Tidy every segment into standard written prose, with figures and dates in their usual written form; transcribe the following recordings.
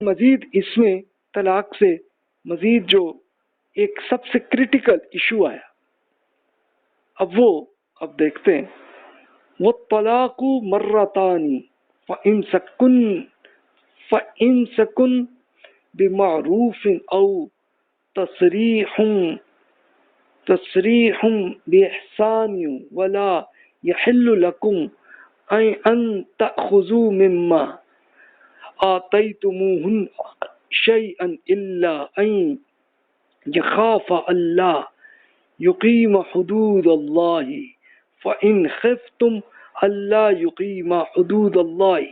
مزید اس میں طلاق سے مزید جو ایک سب سے کریٹیکل ایشو آیا، اب دیکھتے ہیں، وہ طلاق مرتانی فَإِن سَكُن بِمَعْرُوفٍ أَوْ تصریح بإحسان ولا يحل لكم أن تأخذوا مما آتيتموهن شيئا إلا أن يخاف ألا يقيم حدود الله فإن خفتم ألا يقيم حدود الله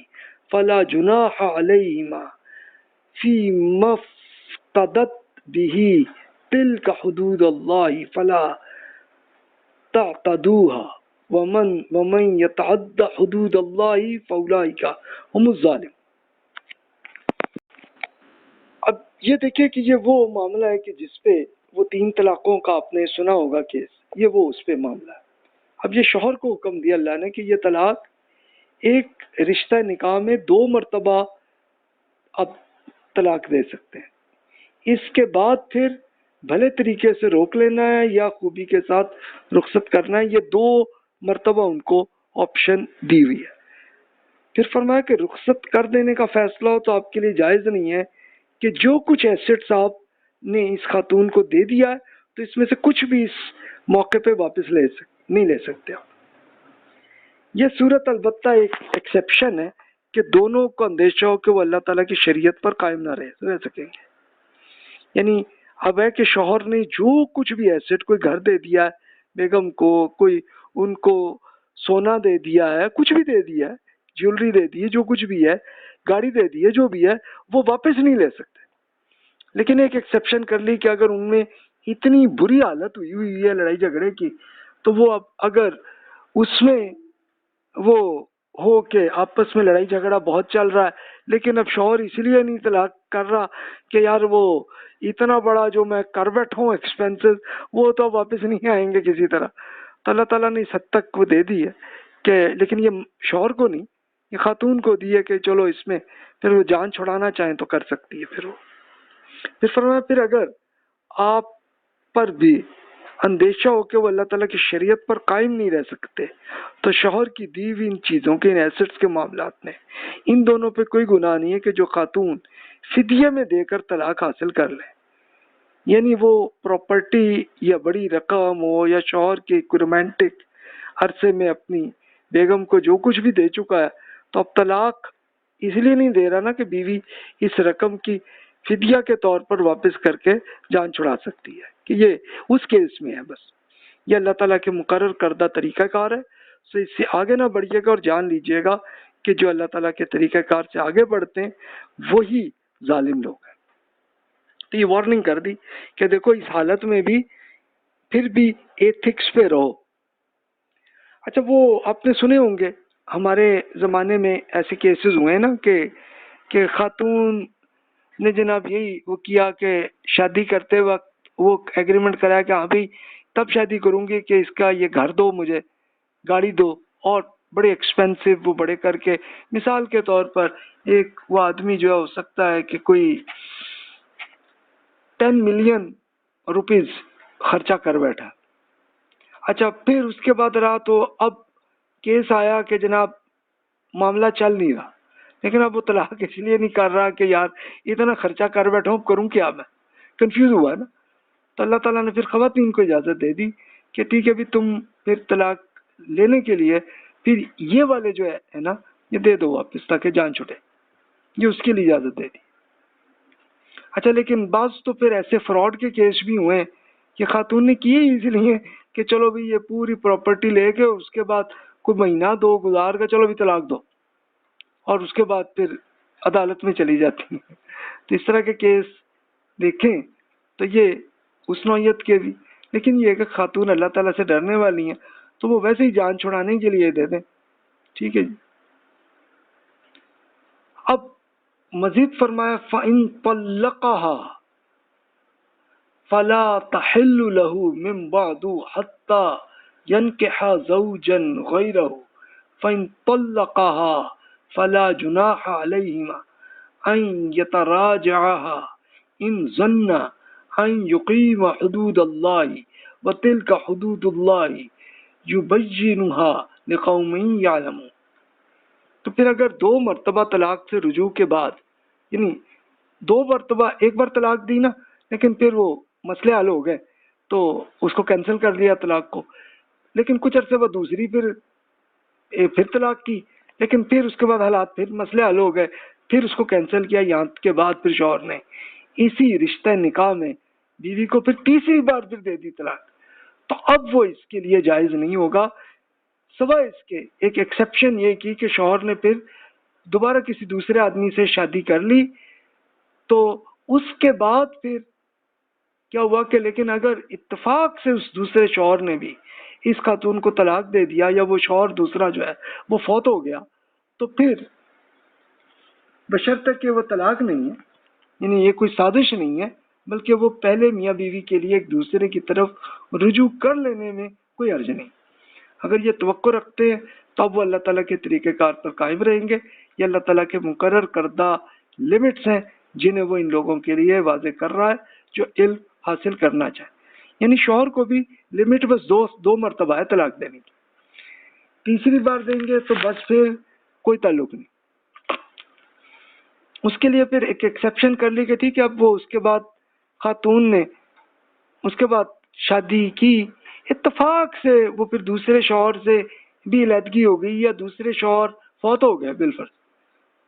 فلا جناح عليهما فيما افتدت به تلك حدود الله فلا تعتدوها ومن يتعد حدود الله فأولئك هم الظالمون۔ اب یہ دیکھیں کہ یہ وہ معاملہ ہے کہ جس پہ وہ 3 طلاقوں کا آپ نے سنا ہوگا کیس، یہ وہ اس پہ معاملہ ہے۔ اب یہ شوہر کو حکم دیا اللہ نے کہ یہ طلاق ایک رشتہ نکاح میں 2 مرتبہ اب طلاق دے سکتے ہیں، اس کے بعد پھر بھلے طریقے سے روک لینا ہے یا خوبی کے ساتھ رخصت کرنا ہے، یہ 2 مرتبہ ان کو آپشن دی ہوئی ہے۔ پھر فرمایا کہ رخصت کر دینے کا فیصلہ ہو تو آپ کے لیے جائز نہیں ہے کہ جو کچھ ایسٹس آپ نے اس خاتون کو دے دیا ہے تو اس میں سے کچھ بھی اس موقع پہ واپس نہیں لے سکتے آپ۔ یہ صورت البتہ ایک ایکسیپشن ہے کہ دونوں کو اندیشہ ہو کہ وہ اللہ تعالیٰ کی شریعت پر قائم نہ رہ سکیں گے، یعنی اب ہے کہ شوہر نے جو کچھ بھی ایسٹ، کوئی گھر دے دیا ہے بیگم کو، کوئی ان کو سونا دے دیا ہے، کچھ بھی دے دیا ہے، جیولری دے دی ہے، جو کچھ بھی ہے، گاڑی دے دی ہے، جو بھی ہے، وہ واپس نہیں لے سکتے۔ لیکن ایک ایکسیپشن کر لی کہ اگر ان میں اتنی بری حالت ہوئی ہے لڑائی جھگڑے کی، تو وہ اب اگر اس میں وہ ہو کہ آپس میں لڑائی جھگڑا بہت چل رہا ہے، لیکن اب شوہر اس لیے نہیں طلاق کر رہا کہ یار وہ اتنا بڑا جو میں کر بیٹھا ہوں ایکسپینسز، وہ تو واپس نہیں آئیں گے کسی طرح، تو اللہ تعالیٰ نے اس حد تک وہ دے دی ہے کہ، لیکن یہ شوہر کو نہیں، یہ خاتون کو دی ہے کہ چلو اس میں پھر وہ جان چھڑانا چاہیں تو کر سکتی ہے۔ پھر فرمایا پھر اگر آپ پر بھی اندیشہ ہو کہ وہ اللہ تعالیٰ کی شریعت پر قائم نہیں رہ سکتے تو شوہر کی دی ہوئی ان چیزوں کے، ان ایسٹس کے معاملات میں ان دونوں پہ کوئی گناہ نہیں ہے کہ جو خاتون فدیے میں دے کر طلاق حاصل کر لیں، یعنی وہ پراپرٹی یا بڑی رقم ہو یا شوہر کے رومانٹک عرصے میں اپنی بیگم کو جو کچھ بھی دے چکا ہے تو اب طلاق اس لیے نہیں دے رہا نا کہ بیوی اس رقم کی فدیہ کے طور پر واپس کر کے جان چھڑا سکتی ہے، کہ یہ اس کیس میں ہے، بس یہ اللہ تعالیٰ کے مقرر کردہ طریقہ کار ہے، سو اس سے آگے نہ بڑھیے گا اور جان لیجئے گا کہ جو اللہ تعالیٰ کے طریقہ کار سے آگے بڑھتے ہیں وہی ظالم لوگ ہیں۔ تو یہ وارننگ کر دی کہ دیکھو اس حالت میں بھی پھر بھی ایتھکس پہ رہو۔ اچھا وہ آپ نے سنے ہوں گے ہمارے زمانے میں ایسے کیسز ہوئے ہیں نا کہ خاتون نے جناب یہی وہ کیا کہ شادی کرتے وقت وہ ایگریمنٹ کرایا کہ ہاں بھائی تب شادی کروں گی کہ اس کا یہ گھر دو، مجھے گاڑی دو، اور بڑے ایکسپینسو وہ بڑے کر کے، مثال کے طور پر ایک وہ آدمی جو ہو سکتا ہے کہ کوئی 10 ملین روپیز خرچہ کر بیٹھا۔ اچھا پھر اس کے بعد رہا تو اب کیس آیا کہ جناب معاملہ چل نہیں رہا، لیکن اب وہ طلاق اس لیے نہیں کر رہا کہ یار اتنا خرچہ کر بیٹھا ہوں، کروں کیا، میں کنفیوز ہوا ہے نا، تو اللہ تعالیٰ نے پھر خواتین کو اجازت دے دی کہ ٹھیک ہے بھی تم پھر طلاق لینے کے لیے پھر یہ والے جو ہے نا یہ دے دو واپس تاکہ جان چھوٹے، یہ اس کے لیے اجازت دے دی۔ اچھا لیکن بعض تو پھر ایسے فراڈ کے کیس بھی ہوئے کہ خاتون نے کیے اس لیے کہ چلو بھی یہ پوری پراپرٹی لے کے اس کے بعد کوئی مہینہ 2 گزار کے چلو بھی طلاق دو، اور اس کے بعد پھر عدالت میں چلی جاتی ہیں۔ تو اس طرح کے کیس دیکھیں تو یہ اس نوعیت کے بھی، لیکن یہ کہ خاتون اللہ تعالیٰ سے ڈرنے والی ہیں تو وہ ویسے ہی جان چھڑانے کے لیے دے دیں، ٹھیک ہے جی۔ اب مزید فرمایا فَإِن طَلَّقَهَا فَلَا تَحِلُّ لَهُ مِن بَعْدُ حَتَّى يَنكِحَ زَوْجًا غَيْرَهُ فَإِن طَلَّقَهَا فَلَا جُنَاحَ عَلَيْهِمَا ان یتراجعها ان ظن ان یقیم حدود اللہ وتلک حدود اللہ یبینها لقوم یعلمون. تو پھر اگر 2 مرتبہ طلاق سے رجوع کے بعد، یعنی 2 مرتبہ، ایک بار طلاق دی نا، لیکن پھر وہ مسئلے حل ہو گئے تو اس کو کینسل کر لیا طلاق کو، لیکن کچھ عرصے بعد دوسری پھر طلاق کی، لیکن پھر اس کے بعد حالات، پھر مسئلے حل ہو گئے، پھر اس کو کینسل کیا، یہاں کے بعد پھر شوہر نے اسی رشتہ نکاح میں بیوی کو پھر تیسری بار پھر دے دی طلاق، تو اب وہ اس کے لیے جائز نہیں ہوگا، سوائے اس کے ایک ایکسیپشن یہ کی کہ شوہر نے پھر دوبارہ کسی دوسرے آدمی سے شادی کر لی، تو اس کے بعد پھر کیا ہوا کہ لیکن اگر اتفاق سے اس دوسرے شوہر نے بھی اس خاتون کو طلاق دے دیا، یا وہ شوہر دوسرا جو ہے وہ فوت ہو گیا، تو پھر بشرطہ کہ وہ طلاق نہیں ہے، یعنی یہ کوئی سازش نہیں ہے، بلکہ وہ پہلے میاں بیوی کے لیے ایک دوسرے کی طرف رجوع کر لینے میں کوئی حرج نہیں. اگر یہ توقع رکھتے ہیں تو اب وہ اللہ تعالیٰ کے طریقہ کار پر قائم رہیں گے. یہ اللہ تعالیٰ کے مقرر کردہ لمٹس ہیں جنہیں وہ ان لوگوں کے لیے واضح کر رہا ہے جو علم حاصل کرنا چاہے. یعنی شوہر کو بھی لمٹ بس 2 مرتبہ ہے طلاق دینے کی، تیسری بار دیں گے تو بس پھر کوئی تعلق نہیں. اس کے لیے پھر ایک ایکسیپشن کر لی گئی تھی کہ اب وہ اس کے بعد خاتون نے اس کے بعد شادی کی، اتفاق سے وہ پھر دوسرے شوہر سے بھی علیحدگی ہو گئی یا دوسرے شوہر فوت ہو گئے بالفرض،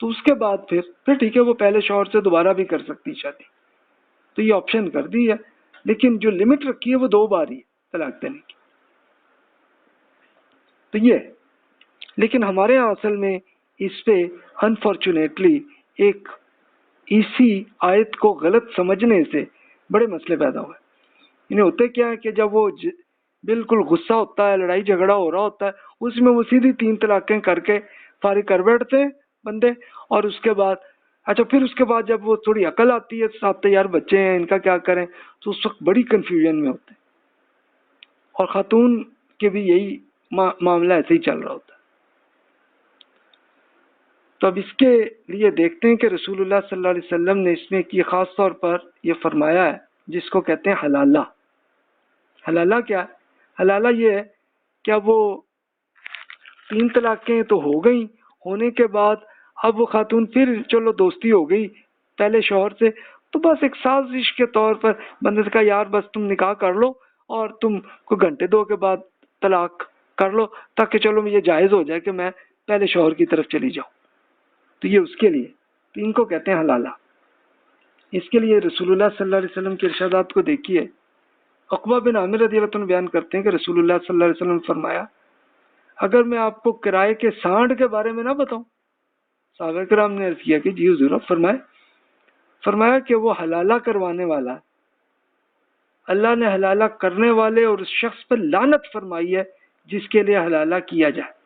تو اس کے بعد پھر ٹھیک ہے، وہ پہلے شوہر سے دوبارہ بھی کر سکتی شادی، تو یہ آپشن کر دی ہے، لیکن جو لمٹ رکھی ہے وہ 2 بار ہی ہے طلاق دینے کی. تو یہ، لیکن ہمارے یہاں اصل میں اس پہ انفارچونیٹلی ایک اسی آیت کو غلط سمجھنے سے بڑے مسئلے پیدا ہوئے. انہیں ہوتے کیا ہے کہ جب وہ بالکل غصہ ہوتا ہے، لڑائی جھگڑا ہو رہا ہوتا ہے، اس میں وہ سیدھی 3 طلاقیں کر کے فارغ کر بیٹھتے ہیں بندے، اور اس کے بعد پھر اس کے بعد جب وہ تھوڑی عقل آتی ہے، 7 یار بچے ہیں، ان کا کیا کریں، تو اس وقت بڑی کنفیوژن میں ہوتے ہیں. اور خاتون کے بھی یہی معاملہ ایسے ہی چل رہا ہوتا ہے. تو اب اس کے لیے دیکھتے ہیں کہ رسول اللہ صلی اللہ علیہ وسلم نے اس میں کی خاص طور پر یہ فرمایا ہے جس کو کہتے ہیں حلالہ. حلالہ کیا ہے؟ حلالہ یہ ہے کہ اب وہ 3 طلاقیں تو ہو گئیں، ہونے کے بعد اب وہ خاتون پھر چلو دوستی ہو گئی پہلے شوہر سے، تو بس ایک سازش کے طور پر بندے سے کہا یار بس تم نکاح کر لو اور تم کو گھنٹے 2 کے بعد طلاق کر لو تاکہ چلو یہ جائز ہو جائے کہ میں پہلے شوہر کی طرف چلی جاؤں. تو یہ اس کے لیے، تو ان کو کہتے ہیں حلالہ. اس کے لیے رسول اللہ صلی اللہ علیہ وسلم کے ارشادات کو دیکھیے. عقبہ بن عامر رضی اللہ عنہ بیان کرتے ہیں کہ رسول اللہ صلی اللہ علیہ وسلم نے فرمایا اگر میں آپ کو کرائے کے سانڈ کے بارے میں نہ بتاؤں. صحابہ کرام نے عرض کیا کہ جی حضور فرمایا کہ وہ حلالہ کروانے والا ہے، اللہ نے حلالہ کرنے والے اور اس شخص پر لعنت فرمائی ہے جس کے لیے حلالہ کیا جائے.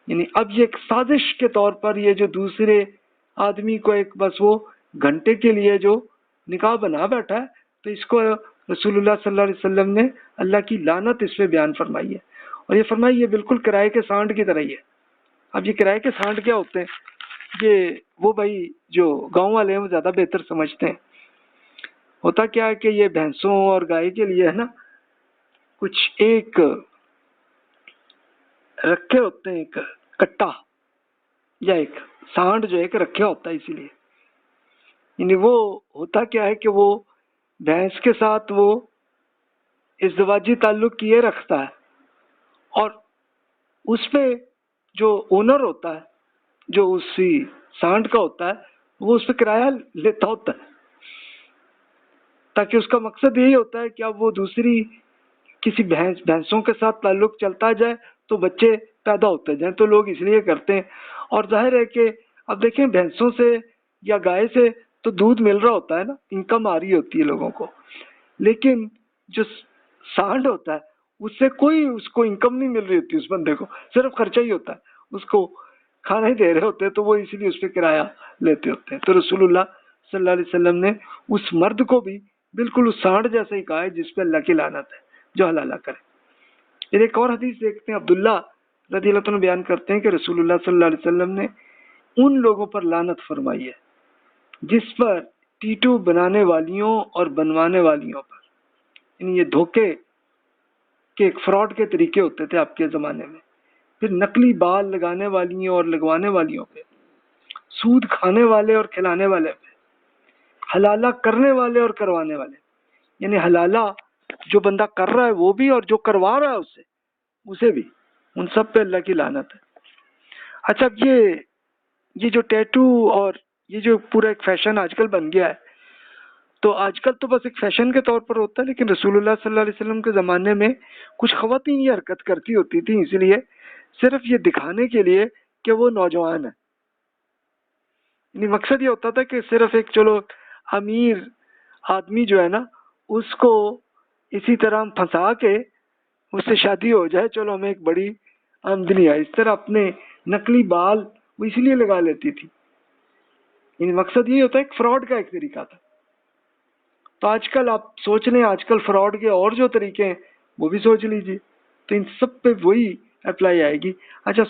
یعنی اب یہ ایک سازش کے طور پر یہ جو دوسرے آدمی کو ایک بس وہ گھنٹے کے لیے جو نکاح بنا بیٹھا ہے، تو اس کو رسول اللہ صلی اللہ علیہ وسلم نے اللہ کی لعنت اس پہ بیان فرمائی ہے. اور یہ فرمائی یہ بالکل کرائے کے سانڈ کی طرح ہی ہے. اب یہ کرائے کے سانڈ کیا ہوتے ہیں؟ یہ وہ بھائی جو گاؤں والے ہیں وہ زیادہ بہتر سمجھتے ہیں. ہوتا کیا ہے کہ یہ بھینسوں اور گائے کے لیے ہے نا کچھ ایک رکھے ہوتے ہیں، ایک کٹا یا ایک سانڈ جو ایک رکھا ہوتا ہے. اسی لیے یعنی وہ ہوتا کیا ہے کہ وہ بھینس کے ساتھ وہ ازدواجی تعلق کیے رکھتا ہے، اور اس پہ جو اونر ہوتا ہے جو اسی سانڈ کا ہوتا ہے وہ اس پہ کرایہ لیتا ہوتا ہے، تاکہ اس کا مقصد یہی ہوتا ہے کہ اب وہ دوسری کسی بھینسوں کے ساتھ تعلق چلتا جائے تو بچے پیدا ہوتے جائیں. تو لوگ اس لیے کرتے ہیں. اور ظاہر ہے کہ اب دیکھیں بھینسوں سے یا گائے سے تو دودھ مل رہا ہوتا ہے نا، انکم آ رہی ہوتی ہے لوگوں کو، لیکن جو سانڈ ہوتا ہے اس سے کوئی اس کو انکم نہیں مل رہی ہوتی، اس بندے کو صرف خرچہ ہی ہوتا ہے، اس کو کھانا ہی دے رہے ہوتے ہیں، تو وہ اسی لیے اس پہ کرایہ لیتے ہوتے ہیں. تو رسول اللہ صلی اللہ علیہ وسلم نے اس مرد کو بھی بالکل اس سانڈ جیسا ہی کہا ہے جس پہ اللہ کی لعنت ہے جو حلالہ کرے. ایک اور حدیث دیکھتے ہیں، عبداللہ رضی اللہ عنہ بیان کرتے ہیں کہ رسول اللہ صلی اللہ علیہ وسلم نے ان لوگوں پر لعنت فرمائی ہے جس پر ٹیٹو بنانے والیوں اور بنوانے والیوں پر، یعنی یہ دھوکے کے ایک فراڈ کے طریقے ہوتے تھے آپ کے زمانے میں، پھر نقلی بال لگانے والیوں اور لگوانے والیوں پہ، سود کھانے والے اور کھلانے والے پہ، حلالہ کرنے والے اور کروانے والے، یعنی حلالہ جو بندہ کر رہا ہے وہ بھی اور جو کروا رہا ہے اسے بھی، ان سب پہ اللہ کی لعنت ہے۔ اچھا، اب یہ جو ٹیٹو اور یہ جو پورا ایک فیشن آج کل بن گیا ہے، تو آج کل تو بس ایک فیشن کے طور پر ہوتا ہے، لیکن رسول اللہ صلی اللہ علیہ وسلم کے زمانے میں کچھ خواتین یہ حرکت کرتی ہوتی تھیں، اسی لیے صرف یہ دکھانے کے لیے کہ وہ نوجوان ہیں، یعنی مقصد یہ ہوتا تھا کہ صرف ایک چلو امیر آدمی جو ہے نا اس کو اسی طرح ہم پھنسا کے اس سے شادی ہو جائے، چلو ہمیں ایک بڑی آمدنی آئے، اس طرح اپنے نقلی بال وہ اسی لیے لگا لیتی تھی، یعنی مقصد یہ ہوتا ہے ایک فراڈ کا ایک طریقہ تھا۔ تو آج کل آپ سوچ لیں، آج کل فراڈ کے اور جو طریقے ہیں وہ بھی سوچ لیجیے، تو ان سب پہ وہی اپلائی آئے گی۔ اچھا